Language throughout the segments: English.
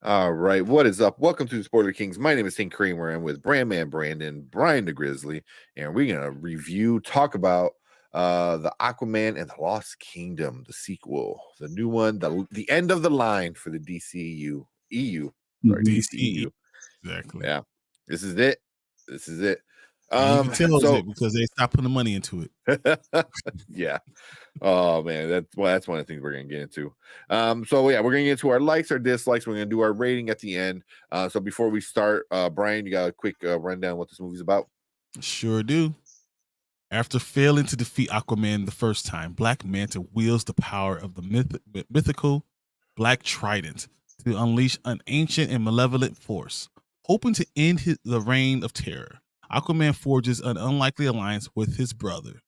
All right, what is up? Welcome to the Spoiler Kings. My name is King Creamer. I'm with Brandman Brandon, Brian the Grizzly, and we're gonna talk about the Aquaman and the Lost Kingdom, the sequel, the new one, the end of the line for the DCEU. Exactly. Yeah, this is it. This is it. And you can tell it's it because they stopped putting the money into it. Yeah. Oh man, that's one of the things we're gonna get into. So yeah, we're gonna get into our likes, our dislikes. We're gonna do our rating at the end. So before we start, Brian, you got a quick rundown what this movie's about? Sure do. After failing to defeat Aquaman the first time, Black Manta wields the power of the mythical Black Trident to unleash an ancient and malevolent force. Hoping to end the reign of terror, Aquaman forges an unlikely alliance with his brother,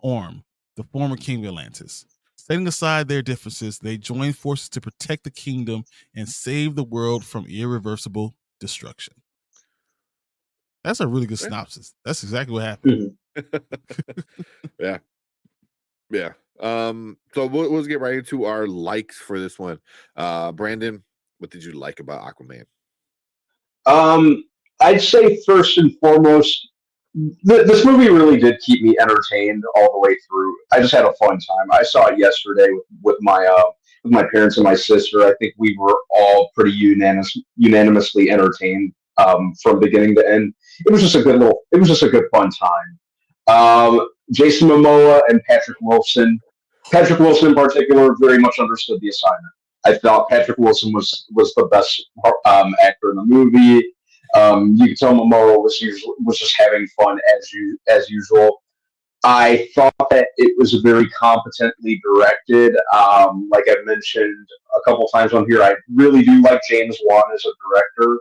Orm, the former king of Atlantis. Setting aside their differences, they join forces to protect the kingdom and save the world from irreversible destruction. That's a really good synopsis. That's exactly what happened. Yeah. Yeah. So let's get right into our likes for this one. Brandon, what did you like about Aquaman? I'd say first and foremost, this movie really did keep me entertained all the way through. I just had a fun time. I saw it yesterday with my parents and my sister. I think we were all pretty unanimously entertained from beginning to end. It was just a good fun time. Jason Momoa and Patrick Wilson. Patrick Wilson in particular very much understood the assignment. I felt Patrick Wilson was the best actor in the movie. You could tell Momoa was just having fun as usual. I thought that it was very competently directed. Like I've mentioned a couple times on here, I really do like James Wan as a director.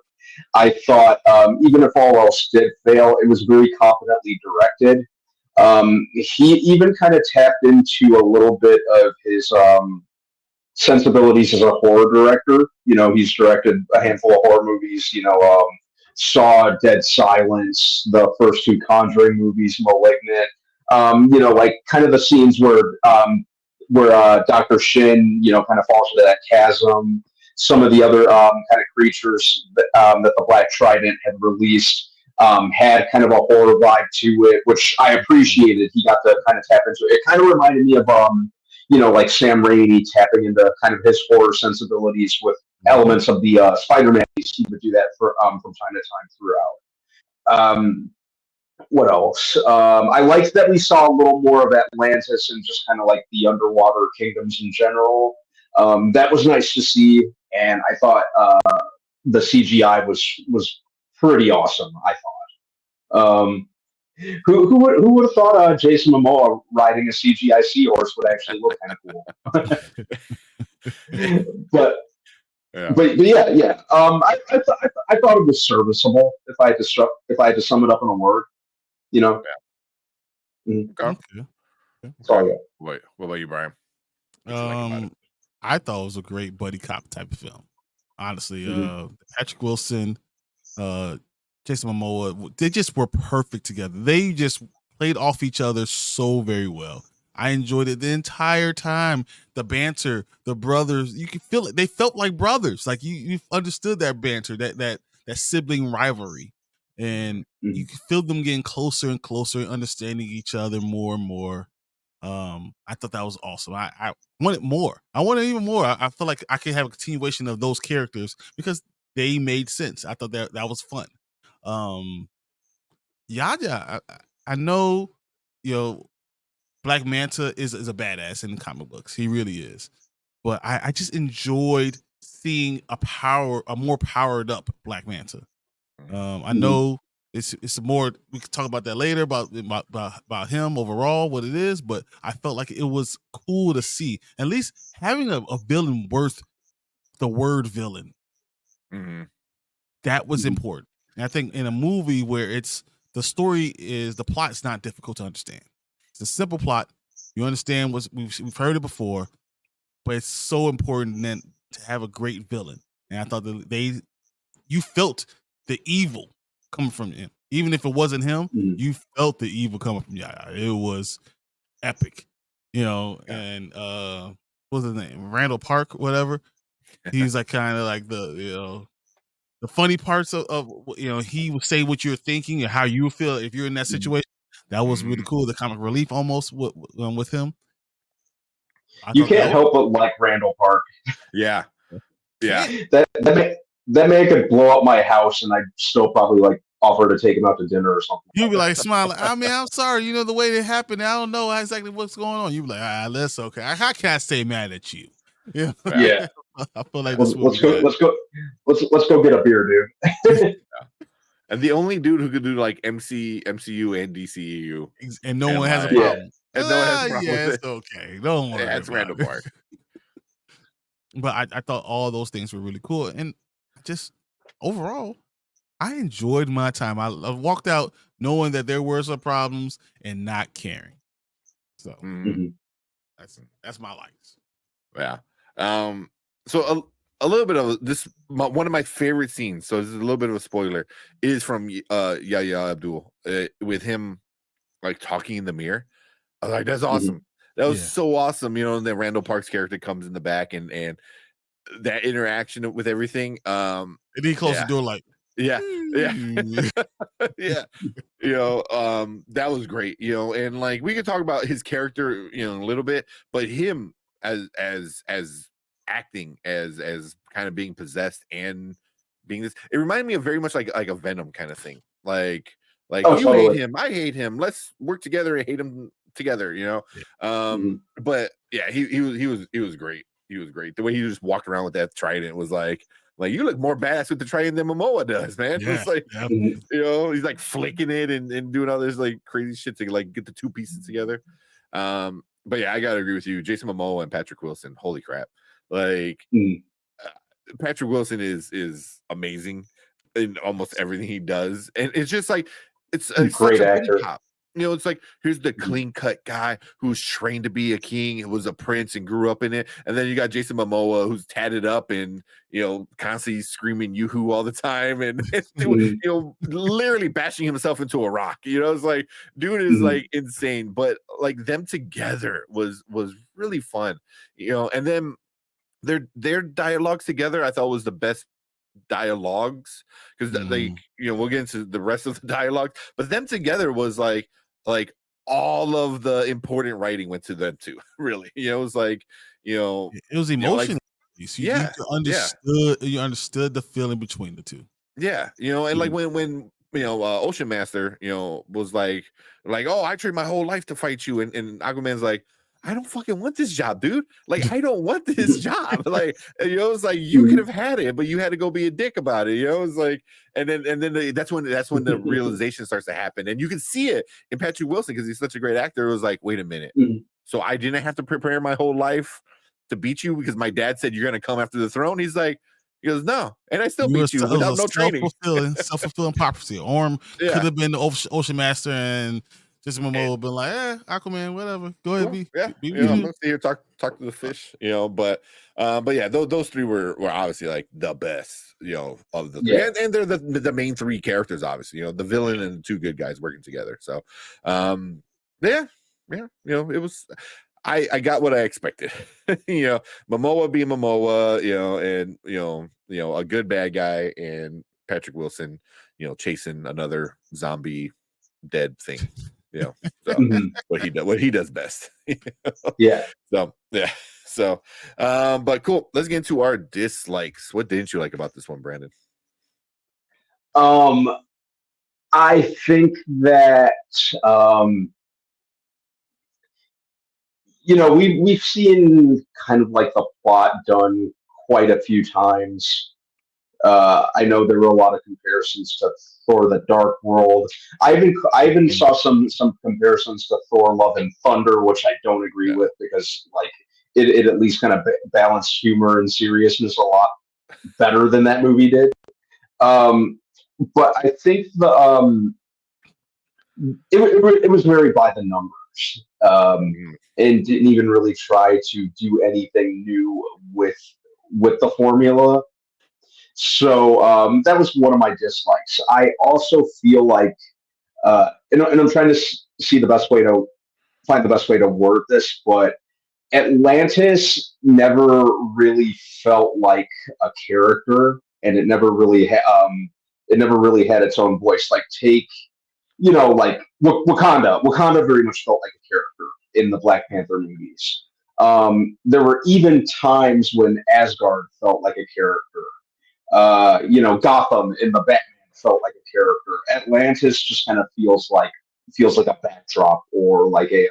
I thought even if all else did fail, it was very competently directed. He even kind of tapped into a little bit of his sensibilities as a horror director. You know, he's directed a handful of horror movies. Saw, Dead Silence, the first two Conjuring movies, Malignant. Like kind of the scenes where Dr. Shin, kind of falls into that chasm. Some of the other kind of creatures that the Black Trident had released had kind of a horror vibe to it, which I appreciated. He got to kind of tap into it. It kind of reminded me of like Sam Raimi tapping into kind of his horror sensibilities with elements of the Spider-Man. He would do that from time to time throughout. What else? I liked that we saw a little more of Atlantis and just kind of like the underwater kingdoms in general. That was nice to see, and I thought the CGI was pretty awesome. I thought. Who would have thought Jason Momoa riding a CGI seahorse would actually look kind of cool? But yeah. I thought it was serviceable. If I had to sum it up in a word, Yeah. Okay. Sorry. Wait, what about you, Brian? I thought it was a great buddy cop type of film. Honestly, Patrick Wilson, Jason Momoa, they just were perfect together. They just played off each other so very well. I enjoyed it the entire time. The banter, the brothers, you could feel it. They felt like brothers. Like you understood that banter, that sibling rivalry. And you could feel them getting closer and closer, understanding each other more and more. I thought that was awesome. I wanted more. I wanted even more. I feel like I could have a continuation of those characters because they made sense. I thought that was fun. Yaya, I know, Black Manta is a badass in the comic books. He really is. But I just enjoyed seeing a more powered up Black Manta. I know it's more, we could talk about that later about him overall, what it is, but I felt like it was cool to see at least having a villain worth the word villain. That was important. And I think in a movie where the plot's not difficult to understand. It's a simple plot. You understand we've heard it before, but it's so important then to have a great villain. And I thought that you felt the evil coming from him. Even if it wasn't him, you felt the evil coming from Yaya. It was epic. And what was his name? Randall Park, whatever. He's like kind of like the funny parts of he would say what you're thinking and how you feel if you're in that situation. That was really cool. The comic relief almost with him. You can't help but like Randall Park. Yeah. That man could blow up my house, and I'd still probably like offer to take him out to dinner or something. You'd be like smiling. I mean, I'm sorry. The way it happened. I don't know exactly what's going on. You'd be like, that's okay. I can't stay mad at you. Yeah. I feel like let's go get a beer, dude. And the only dude who could do like MCU and DCEU, and no one has a problem. And no one has a problem with it's okay. Don't worry. That's Randall Park. But I thought all those things were really cool, and just overall, I enjoyed my time. I walked out knowing that there were some problems and not caring. So that's my likes. Yeah. So a little bit of this. One of my favorite scenes. So this is a little bit of a spoiler. Is from Yahya Abdul with him like talking in the mirror. I was like, that's awesome. That was so awesome. And then Randall Park's character comes in the back and that interaction with everything. And he closed the door like, yeah. That was great. And like we could talk about his character, a little bit, but him as acting as kind of being possessed and being this, it reminded me of very much like a Venom kind of thing. Like you totally hate him, I hate him. Let's work together and hate him together. But yeah, he was great. He was great. The way he just walked around with that trident was like you look more badass with the trident than Momoa does, man. Yeah, it's like he's like flicking it and doing all this like crazy shit to like get the two pieces together. But yeah, I gotta agree with you. Jason Momoa and Patrick Wilson, holy crap. Like Patrick Wilson is amazing in almost everything he does, and it's just like it's a great actor. It's like here's the clean cut guy who's trained to be a king, who was a prince and grew up in it, and then you got Jason Momoa who's tatted up and constantly screaming yoo-hoo all the time and literally bashing himself into a rock. It's like dude is like insane, but like them together was really fun. And then their dialogues together I thought was the best dialogues because we'll get into the rest of the dialogue, but them together was like all of the important writing went to them too. Really, it was like it was emotional. You understood the feeling between the two. Yeah, and like when Ocean Master was like oh, I trained my whole life to fight you, and Aquaman's like, I don't fucking want this job, dude. Like, I don't want this job. Like, it's like you could have had it, but you had to go be a dick about it. It's like, and then that's when the realization starts to happen, and you can see it in Patrick Wilson because he's such a great actor. It was like, wait a minute, so I didn't have to prepare my whole life to beat you because my dad said you're gonna come after the throne. He's like, he goes, no, and I still beat you without no training. Self-fulfilling prophecy. Orm could have been the Ocean Master and. Jason Momoa would been like, Aquaman, whatever. Go ahead, be. I'm gonna stay here, talk to the fish, but yeah, those three were obviously like the best, of the three. And they're the main three characters, obviously, the villain and the two good guys working together. So, it was. I got what I expected, Momoa being Momoa, and a good bad guy, and Patrick Wilson, chasing another zombie dead thing. What he does best. But cool. Let's get into our dislikes. What didn't you like about this one, Brandon? I think that we've seen kind of like the plot done quite a few times. I know there were a lot of comparisons to Thor: The Dark World. I even saw some comparisons to Thor: Love and Thunder, which I don't agree with because like it at least kind of balanced humor and seriousness a lot better than that movie did. But I think it was very by the numbers and didn't even really try to do anything new with the formula. So that was one of my dislikes. I also feel like, and I'm trying to find the best way to word this, but Atlantis never really felt like a character, and it never really had its own voice. Like take like Wakanda. Wakanda very much felt like a character in the Black Panther movies. There were even times when Asgard felt like a character. Gotham in the Batman felt like a character. Atlantis just kind of feels like a backdrop or like a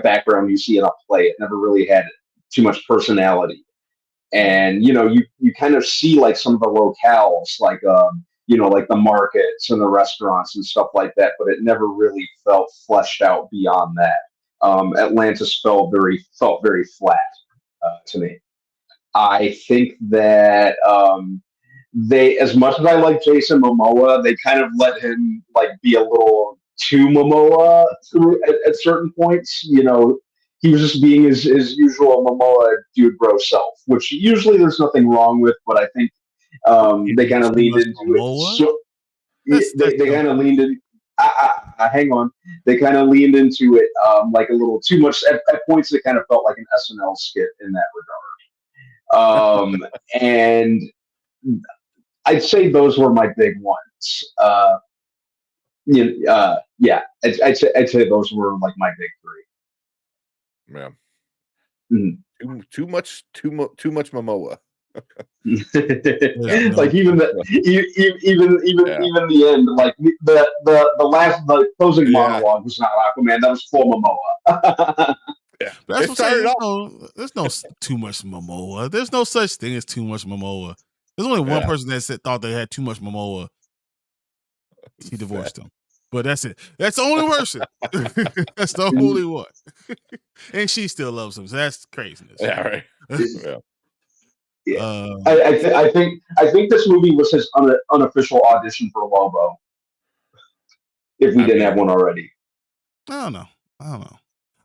background you see in a play. It never really had too much personality. And you kind of see like some of the locales, like the markets and the restaurants and stuff like that, but it never really felt fleshed out beyond that. Atlantis felt very flat to me. I think that they, as much as I like Jason Momoa, they kind of let him like be a little too Momoa at certain points. He was just being his usual Momoa dude bro self, which usually there's nothing wrong with, but I think they kind of leaned into Momoa? it. So, they kind of leaned in. Hang on. They kind of leaned into it like a little too much. At points, it kind of felt like an SNL skit in that regard. And I'd say those were my big ones. Yeah, I'd say those were like my big three. Yeah. Mm. Too much Momoa. Like even the end, like the closing monologue was not Aquaman. That was full Momoa. Yeah, that's what I'm saying. There's no too much Momoa. There's no such thing as too much Momoa. There's only one person that thought they had too much Momoa. He divorced him. But that's it. That's the only person. That's the only one. And she still loves him. So that's craziness. Yeah, right. Yeah. I think this movie was his unofficial audition for Lobo. If we didn't have one already. I don't know.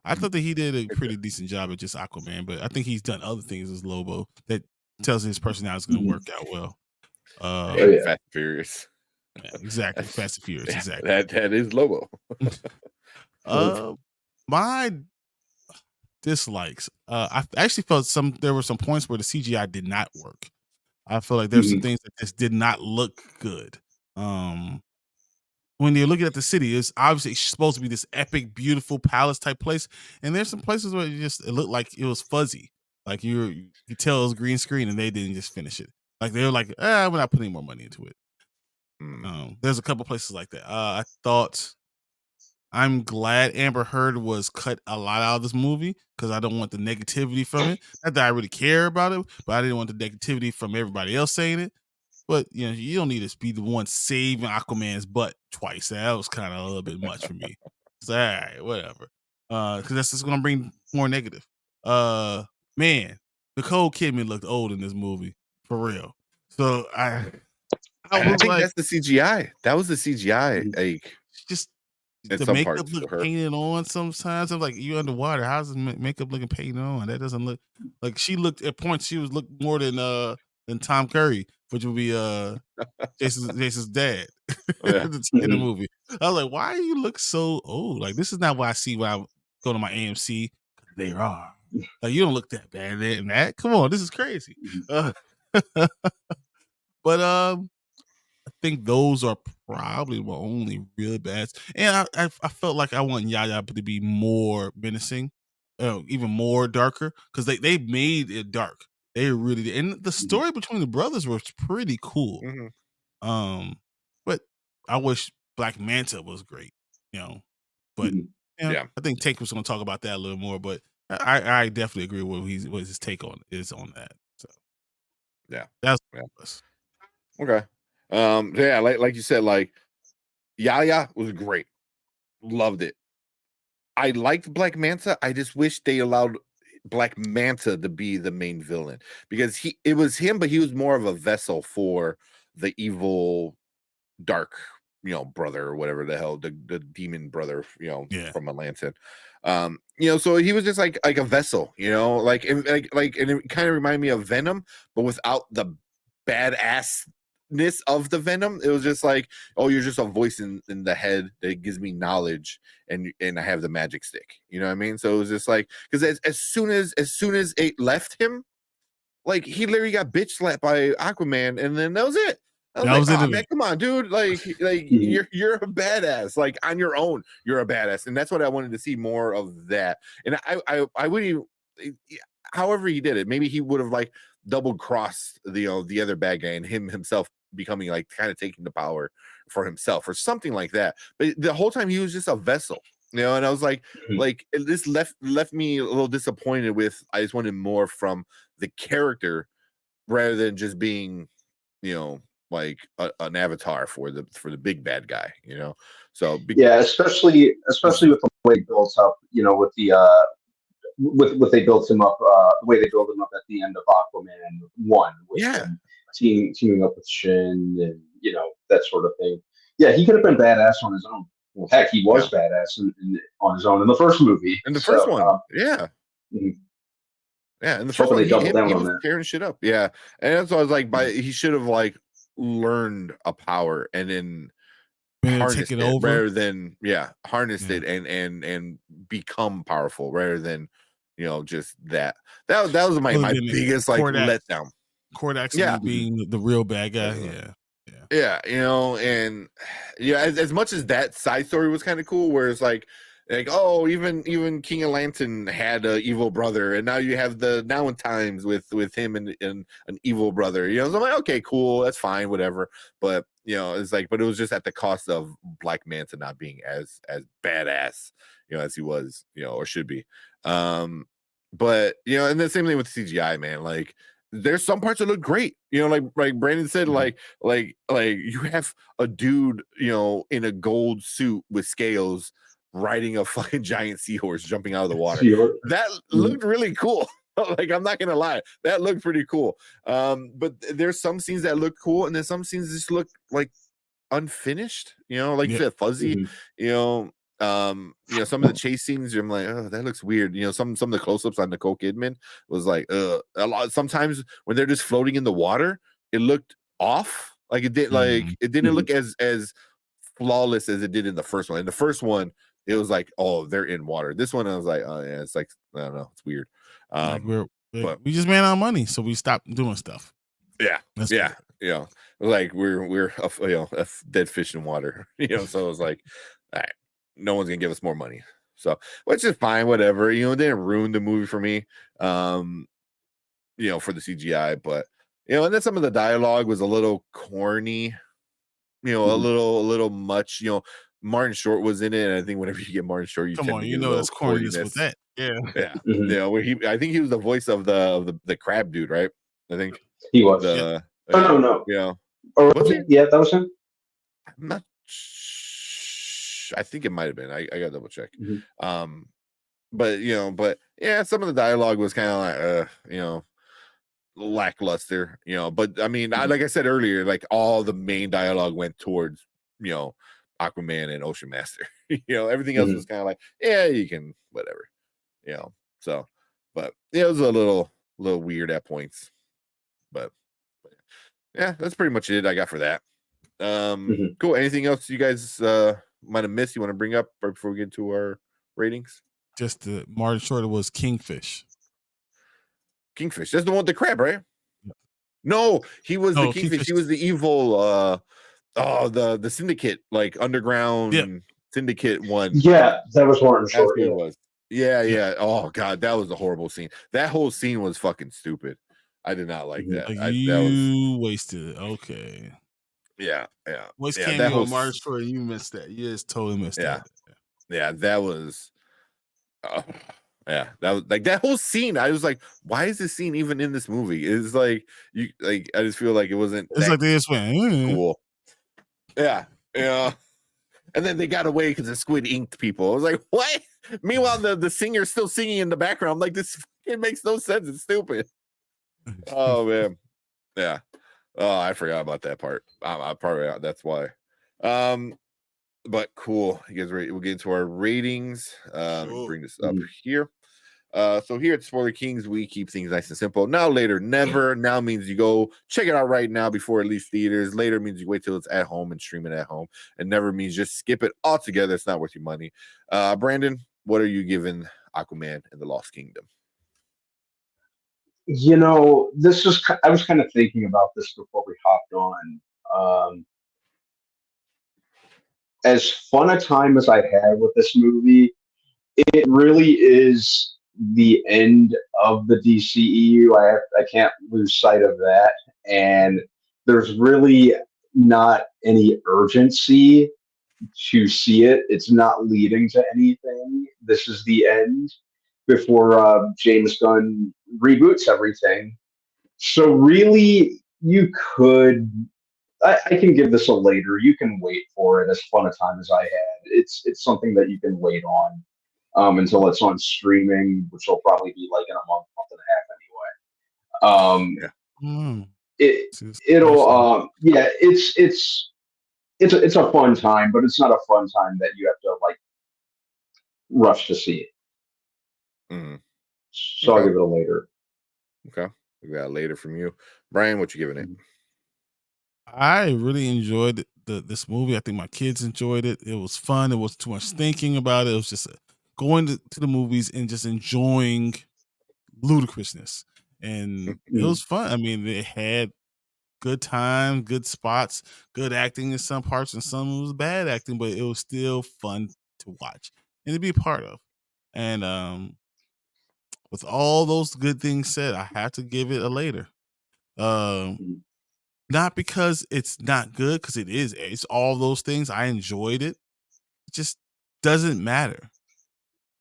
I thought that he did a pretty decent job at just Aquaman, but I think he's done other things as Lobo that tells his personality is going to work out well. Fast and Furious. Yeah, exactly. Fast and Furious. Exactly. That is Lobo. My dislikes. I actually felt there were some points where the CGI did not work. I feel like there's some things that just did not look good. When you're looking at the city, it's obviously supposed to be this epic, beautiful palace type place, and there's some places where it looked like it was fuzzy. Like you could tell it was green screen, and they didn't just finish it. Like they were like, we're not putting more money into it. There's a couple places like that. I thought I'm glad Amber Heard was cut a lot out of this movie because I don't want the negativity from it. Not that I really care about it, but I didn't want the negativity from everybody else saying it. But you don't need to be the one saving Aquaman's butt twice. That was kind of a little bit much for me. It's all right, whatever. Because that's just gonna bring more negative. Man, Nicole Kidman looked old in this movie for real. So I think that's the CGI. That was the CGI. Like just the makeup look painted on sometimes. I'm like, you underwater. How's the makeup looking painted on? That doesn't look like she looked at points. She was looked more than Tom Curry, which would be Jason's dad in the movie. I was like, why do you look so old? Like this is not what I see when I go to my AMC. They are like you don't look that bad in that. Come on, this is crazy. But I think those are probably my only real bad. And I felt like I want Yaya to be more menacing, even more darker, because they made it dark. They really did. And the story between the brothers was pretty cool. But I wish Black Manta was great, But I think Tank was going to talk about that a little more. But I definitely agree with what his take on that. So that's okay. Yeah, like you said, like Yaya was great. Loved it. I liked Black Manta. I just wish they allowed Black Manta to be the main villain because it was him, but he was more of a vessel for the evil dark, brother or whatever the hell, the demon brother, from Atlantis. So he was just like a vessel, and it kind of reminded me of Venom, but without the badass ness of the Venom. It was just like, oh, you're just a voice in the head that gives me knowledge, and I have the magic stick. You know what I mean? So it was just like, because as soon as it left him, like he literally got bitch slapped by Aquaman, and then that was it. I was like, oh man, come on, dude! Like you're a badass. Like on your own, you're a badass, and that's what I wanted to see more of that. And I wouldn't even, however he did it, maybe he would have like double crossed the other bad guy and himself becoming like kind of taking the power for himself or something like that. But the whole time he was just a vessel, and I was like this left me a little disappointed with. I just wanted more from the character rather than just being, like an avatar for the big bad guy, So yeah, especially with the way built up, with the with what they built him up, the way they built him up at the end of Aquaman 1, with him teaming up with Shin and that sort of thing. Yeah, he could have been badass on his own. Well, heck, he was badass on his own in the first movie. In the first one, yeah. Yeah, in the first one, he was tearing shit up. Yeah, and that's why I was like, he should have like learned a power and then harnessed it over rather than harnessed it and become powerful rather than just that. That was my biggest like letdown. Kordak being the real bad guy. Yeah, and as much as that side story was kind of cool, where it's like, oh, even King of Lantern had an evil brother, and now you have the Now in Times with him and an evil brother. So I'm like, okay, cool, that's fine, whatever. But it's like, but it was just at the cost of Black Manta not being as badass, as he was, or should be. But and the same thing with CGI, man. Like, there's some parts that look great, like Brandon said, like you have a dude, in a gold suit with scales riding a fucking giant seahorse jumping out of the water. That looked really cool. Like, I'm not gonna lie, that looked pretty cool. But there's some scenes that look cool, and then some scenes just look like unfinished, like you said, fuzzy. Some of the chase scenes, I'm like, oh, that looks weird. Some of the close-ups on Nicole Kidman was like, a lot. Sometimes when they're just floating in the water, it looked off. Like it did, like it didn't look as flawless as it did in the first one. In the first one, it was like, oh, they're in water. This one, I was like, oh yeah, it's like, I don't know, it's weird. Like we just ran out of money, so we stopped doing stuff. Yeah, like we're a dead fish in water. So it was like, all right, no one's gonna give us more money, so which is fine, whatever. It didn't ruin the movie for me, for the CGI, but and then some of the dialogue was a little corny, a little much. Martin Short was in it, and I think whenever you get Martin Short, you tend to get there's corniness with that. Where I think he was the voice of the crab dude, right? I think he was. No. Or was he? Yeah, that was him. I'm not. I think it might have been. I gotta double check. But yeah, some of the dialogue was kind of like lackluster. But I mean, like I said earlier, like all the main dialogue went towards Aquaman and Ocean Master. Everything else was kind of like, yeah, you can whatever. So, but it was a little weird at points. But yeah, that's pretty much it I got for that. Cool. Anything else you guys might have missed you want to bring up right before we get to our ratings? Just the Martin Short was Kingfish. That's the one with the crab, right? No, he was the Kingfish. He was the evil the syndicate, like underground syndicate one. Yeah, that was Martin Short. It was. Yeah. Oh god, that was a horrible scene. That whole scene was fucking stupid. I did not like that. You wasted it. Okay. Yeah. Voice cameo of Martin Short, you missed that. You just totally missed that. Yeah, that was. That was like that whole scene. I was like, why is this scene even in this movie? It's like I just feel like it wasn't. It's like they just went cool. Yeah. And then they got away because the squid inked people. I was like, what? Meanwhile, the singer's still singing in the background. I'm like, it makes no sense. It's stupid. Oh man. Yeah. Oh, I forgot about that part. I'm probably out. That's why. But cool. You guys ready? We'll get into our ratings. Bring this up here. So here at Spoiler Kings, we keep things nice and simple. Now, later, never. Now means you go check it out right now before it leaves theaters. Later means you wait till it's at home and stream it at home. And never means just skip it altogether. It's not worth your money. Brandon, what are you giving Aquaman and the Lost Kingdom? I was kind of thinking about this before we hopped on. As fun a time as I had with this movie, it really is the end of the DCEU. I can't lose sight of that, and there's really not any urgency to see it. It's not leading to anything. This is the end before James Gunn reboots everything. So really, you could. I can give this a later. You can wait for it. As fun a time as I had, it's something that you can wait on until it's on streaming, which will probably be like in a month and a half anyway. It's a fun time, but it's not a fun time that you have to like rush to see it. So Okay. I'll give it a later. Okay, we got a later from you, Brian. What you giving it? I really enjoyed this movie. I think my kids enjoyed it. It was fun. It wasn't too much thinking about it. It was just going to the movies and just enjoying ludicrousness. And it was fun. I mean, it had good time, good spots, good acting in some parts, and some was bad acting, but it was still fun to watch and to be a part of. And with all those good things said, I have to give it a later. Not because it's not good, because it is. It's all those things. I enjoyed it. It just doesn't matter.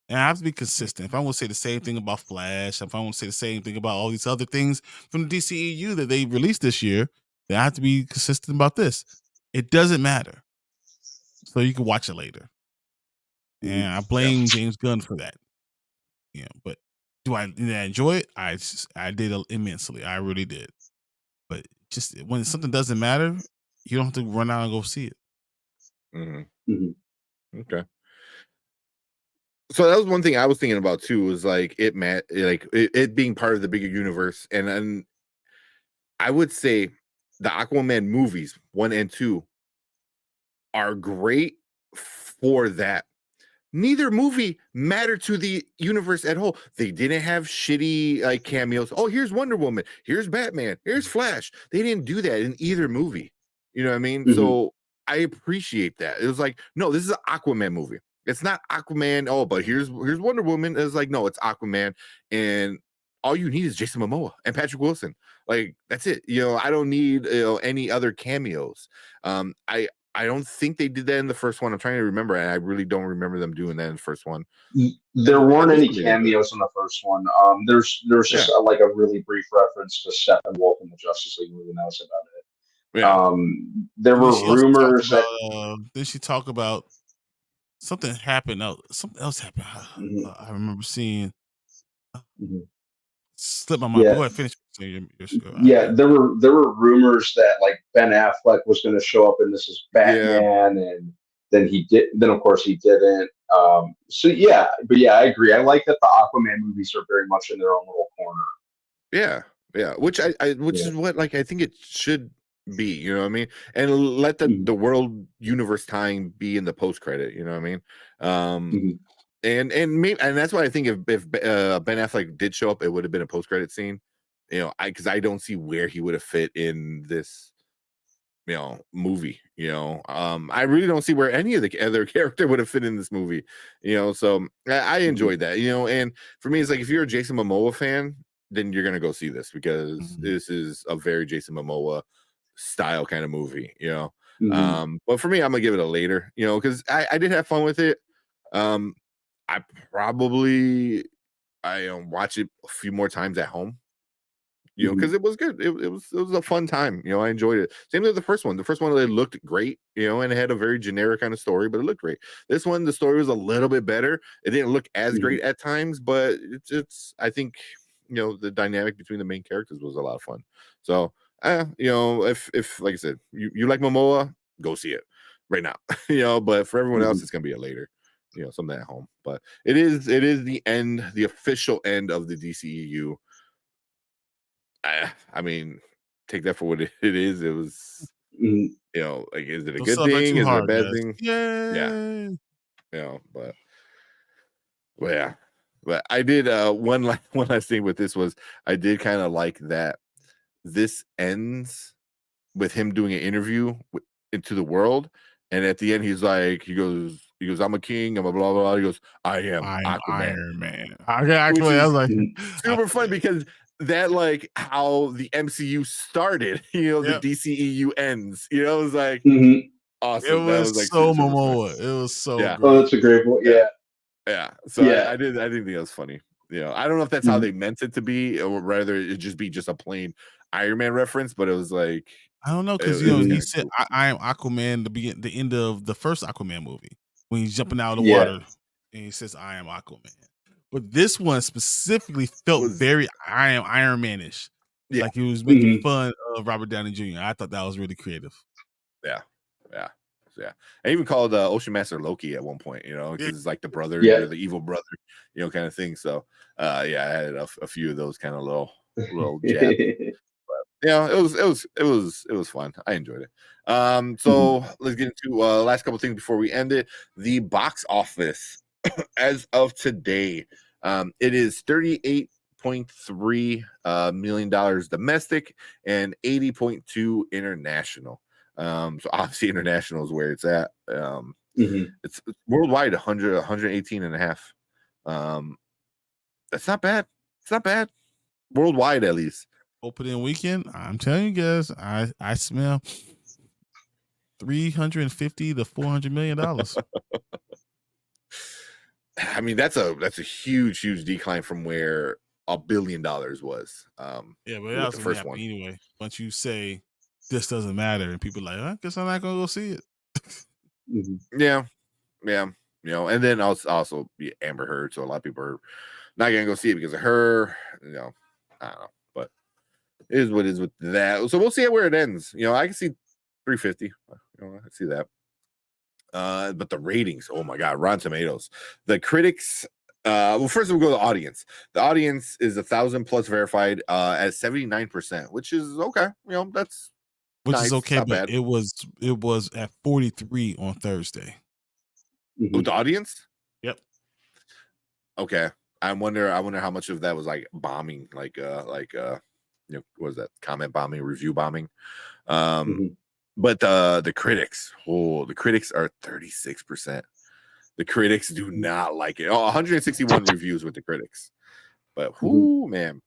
And I have to be consistent. If I want to say the same thing about Flash, if I want to say the same thing about all these other things from the DCEU that they released this year, then I have to be consistent about this. It doesn't matter. So you can watch it later. And I blame James Gunn for that. Yeah, but did I enjoy it? I did immensely. I really did. But just when something doesn't matter, you don't have to run out and go see it. Okay. So that was one thing I was thinking about too, was like it being part of the bigger universe. And I would say the Aquaman movies 1 and 2 are great for that. Neither movie mattered to the universe at whole. They didn't have shitty like cameos. Oh, here's Wonder Woman, here's Batman, here's Flash. They didn't do that in either movie. You know what I mean? So I appreciate that. It was like, no, this is an Aquaman movie. It's not Aquaman. Oh, but here's Wonder Woman. It's like, no, it's Aquaman, and all you need is Jason Momoa and Patrick Wilson. Like, that's it. I don't need any other cameos. I don't think they did that in the first one. I'm trying to remember, and I really don't remember them doing that in the first one. There weren't any cameos in the first one. There's just like a really brief reference to Steppenwolf in the Justice League movie, and that was about it. There were rumors that. Did she talk about something happened? Something else happened. I remember seeing. Slip my mind. Go ahead, finish. There were rumors that like Ben Affleck was going to show up in this as Batman, and then he did. Then of course he didn't. I agree. I like that the Aquaman movies are very much in their own little corner. Yeah. Which is what like I think it should be. You know what I mean? And let the world universe tying be in the post credit. You know what I mean? And maybe, and that's why I think if Ben Affleck did show up, it would have been a post credit scene. Because I don't see where he would have fit in this, movie. I really don't see where any of the other character would have fit in this movie. So I enjoyed that. And for me, it's like if you're a Jason Momoa fan, then you're gonna go see this because this is a very Jason Momoa style kind of movie. But for me, I'm gonna give it a later. Because I did have fun with it. I probably watch it a few more times at home, because it was good. It was a fun time. I enjoyed it. Same with the first one. The first one, it looked great, and it had a very generic kind of story, but it looked great. This one, the story was a little bit better. It didn't look as great at times, but it's I think the dynamic between the main characters was a lot of fun. So if like I said, you like Momoa, go see it right now. But for everyone else, it's gonna be a later. something at home. But it is the end, the official end of the DCEU. I mean, take that for what it is. It was, like, is it a good thing? Is it a bad thing? Yeah. But yeah. But I did one last thing with this was I did kind of like that this ends with him doing an interview into the world, and at the end he goes, I'm a king, I'm a blah blah blah. He goes, I am Aquaman. Iron Man. Actually, I was like super fun because that, like, how the MCU started, the DCEU ends. It was like awesome. It was, like so super Momoa. fun. It was so Yeah. great. Oh, that's a great one. Yeah. Yeah. So I did think that was funny. I don't know if that's how they meant it to be, or rather it just be just a plain Iron Man reference, but it was like, I don't know, because he said cool. I am Aquaman the end of the first Aquaman movie when he's jumping out of the water and he says I am Aquaman. But this one specifically felt very I am Iron Man-ish. Yeah. Like he was making fun of Robert Downey Jr. I thought that was really creative. Yeah. I even called Ocean Master Loki at one point, because it's like the brother, the evil brother, kind of thing. So I had a few of those kind of little jabs. But it was fun. I enjoyed it. So let's get into last couple things before we end it. The box office as of today, it is $38.3 million domestic and 80.2 international. So obviously international is where it's at. It's worldwide 118 and a half. That's not bad. It's not bad. Worldwide, at least. Opening weekend, I'm telling you guys, I smell $350 to $400 million. I mean, that's a huge decline from where $1 billion was. But that's the first one anyway. Once you say this doesn't matter, and people are like, I guess I'm not gonna go see it. Yeah. And then also Amber Heard, so a lot of people are not gonna go see it because of her. I don't know, but it is what it is with that. So we'll see where it ends. I can see 350. I see that. But the ratings, oh my god, Rotten Tomatoes, the critics. Well, first we'll go to the audience. The audience is 1,000 plus verified at 79%, which is okay. That's nice. Is okay, but bad. it was at 43 on Thursday. With the audience? Yep. Okay. I wonder how much of that was like bombing, like what was that, comment bombing, review bombing? But the critics, the critics are 36%. The critics do not like it. 161 reviews with the critics. But man.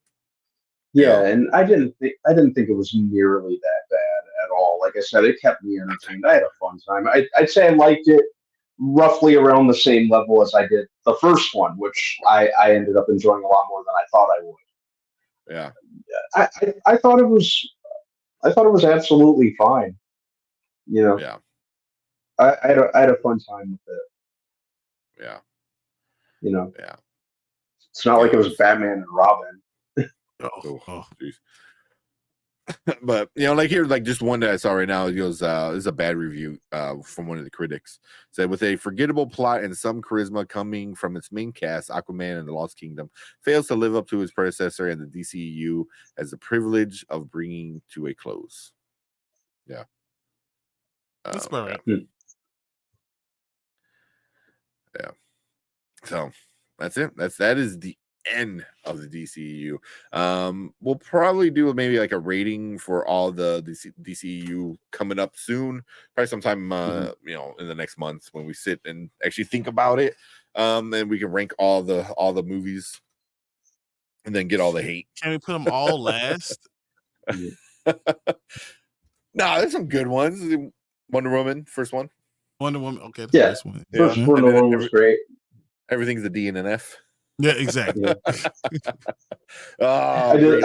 Yeah, and I didn't think it was nearly that bad at all. Like I said, it kept me entertained. I had a fun time. I'd say I liked it roughly around the same level as I did the first one, which I ended up enjoying a lot more than I thought I would. Yeah. I thought it was absolutely fine. Yeah. I had a fun time with it. Yeah. Yeah. It's not like it was Batman and Robin. Oh, geez. But like here, like just one that I saw right now, it goes, this is a bad review from one of the critics. Said, with a forgettable plot and some charisma coming from its main cast, Aquaman and the Lost Kingdom fails to live up to its predecessor, and the DCEU has the privilege of bringing to a close. Yeah. That's about right. Yeah. So that's it. That is the end of the DCEU. We'll probably do maybe like a rating for all the DCEU coming up soon, probably sometime in the next month when we sit and actually think about it. And we can rank all the movies and then get all the hate. Can we put them all last? Nah, there's some good ones. Wonder Woman, first one. Wonder Woman, okay. First Wonder Woman was great. Everything's a D and an F. Yeah, exactly. I did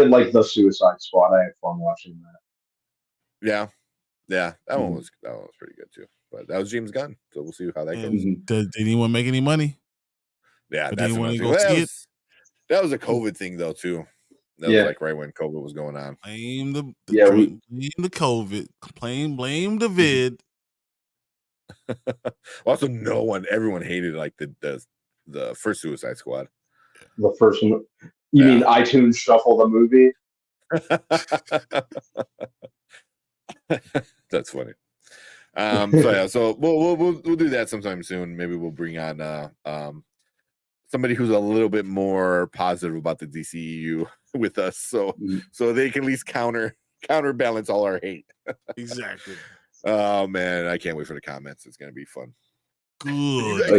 like the Suicide Squad. I had fun watching that. Yeah, that one was pretty good too. But that was James Gunn, so we'll see how that goes. Did anyone make any money? Yeah, that's that was a COVID thing though too. That was like right when COVID was going on. Blame the COVID. Blame the vid. Also, everyone hated like the first Suicide Squad. The first one. You mean iTunes Shuffle the movie? That's funny. So we'll do that sometime soon. Maybe we'll bring on somebody who's a little bit more positive about the DCEU with us, so they can at least counterbalance all our hate. Exactly. Oh man, I can't wait for the comments. It's gonna be fun. Good.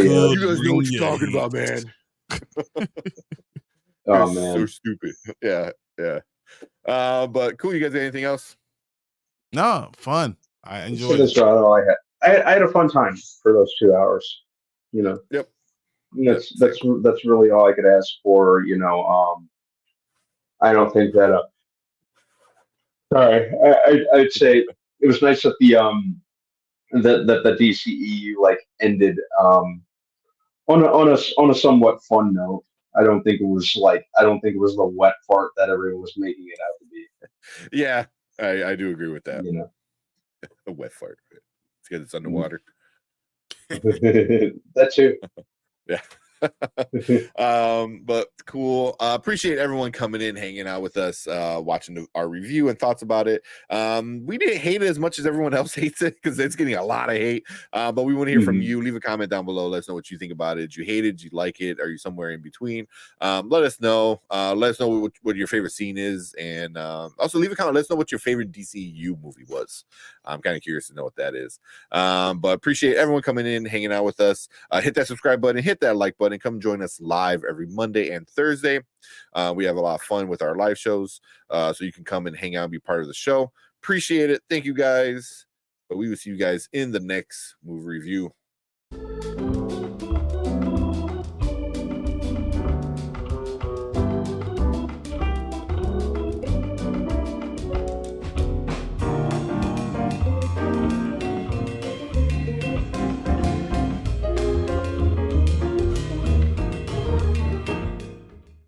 You guys know what you're talking about, man. Oh man, so stupid. Yeah. But cool. You guys got anything else? No, fun. I enjoyed it. All I had. I had a fun time for those 2 hours. Yep. That's really all I could ask for. I don't think that. Sorry, I'd say it was nice that the DCEU like ended on a somewhat fun note. I don't think it was the wet fart that everyone was making it out to be. Yeah, I do agree with that. A wet fart. It's because it's underwater. That too. Yeah. But cool. Appreciate everyone coming in, hanging out with us, watching our review and thoughts about it. We didn't hate it as much as everyone else hates it because it's getting a lot of hate. But we want to hear from you. Leave a comment down below. Let us know what you think about it. Did you hate it? Did you like it? Are you somewhere in between? Let us know. Let us know what your favorite scene is, and also leave a comment. Let us know what your favorite DCU movie was. I'm kind of curious to know what that is. But appreciate everyone coming in, hanging out with us. Hit that subscribe button, hit that like button. Come join us live every Monday and Thursday. We have a lot of fun with our live shows, so you can come and hang out and be part of the show. Appreciate it. Thank you guys. But we will see you guys in the next movie review.